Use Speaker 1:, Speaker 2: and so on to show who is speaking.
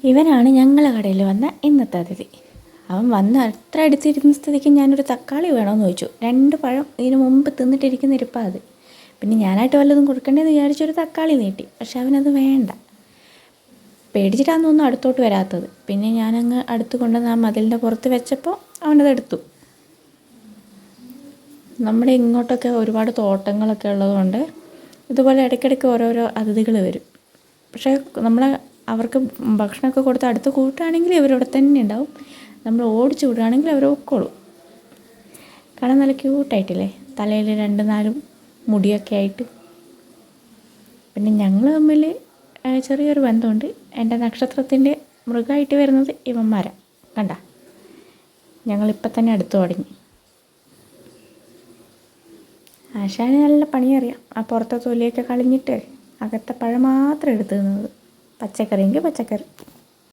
Speaker 1: ഇവനാണ് ഞങ്ങളെ കടയിൽ വന്ന ഇന്നത്തെ അതിഥി. അവൻ വന്ന് അത്ര അടുത്തിരുന്ന സ്ഥിതിക്ക് ഞാനൊരു തക്കാളി വേണമെന്ന് ചോദിച്ചു. 2 പഴം ഇതിന് മുമ്പ് തിന്നിട്ടിരിക്കുന്ന ഇരിപ്പാണ് അത്. പിന്നെ ഞാനായിട്ട് വല്ലതും കൊടുക്കണ്ടേന്ന് വിചാരിച്ചൊരു തക്കാളി നീട്ടി. പക്ഷെ അവനത് വേണ്ട. പേടിച്ചിട്ടാണെന്ന് തോന്നുന്നു അടുത്തോട്ട് വരാത്തത്. പിന്നെ ഞാനങ്ങ് അടുത്ത് കൊണ്ടുവന്ന് ആ മതിലിൻ്റെ പുറത്ത് വെച്ചപ്പോൾ അവനതെടുത്തു. നമ്മുടെ ഇങ്ങോട്ടൊക്കെ ഒരുപാട് തോട്ടങ്ങളൊക്കെ ഉള്ളതുകൊണ്ട് ഇതുപോലെ ഇടയ്ക്കിടയ്ക്ക് ഓരോരോ അതിഥികൾ വരും. പക്ഷേ നമ്മൾ അവർക്ക് ഭക്ഷണമൊക്കെ കൊടുത്ത് അടുത്ത് കൂട്ടുകയാണെങ്കിൽ ഇവരിവിടെ തന്നെ ഉണ്ടാവും. നമ്മൾ ഓടിച്ചു വിടുകയാണെങ്കിൽ അവർ പൊക്കോളും. കാണാൻ നല്ല ക്യൂട്ടായിട്ടില്ലേ? തലയിൽ 2-4 മുടിയൊക്കെ ആയിട്ട്. പിന്നെ ഞങ്ങൾ തമ്മിൽ ചെറിയൊരു ബന്ധമുണ്ട്. എൻ്റെ നക്ഷത്രത്തിൻ്റെ മൃഗമായിട്ട് വരുന്നത് ഇവന്മാരാണ്. കണ്ട, ഞങ്ങളിപ്പം തന്നെ അടുത്ത് തുടങ്ങി. ആശാന് നല്ല പണിയറിയാം. ആ പുറത്തെ തൊലിയൊക്കെ കളഞ്ഞിട്ട് അകത്തെ പഴം മാത്രം എടുത്ത് തിന്നത്. പച്ചക്കറിയെങ്കിൽ പച്ചക്കറി.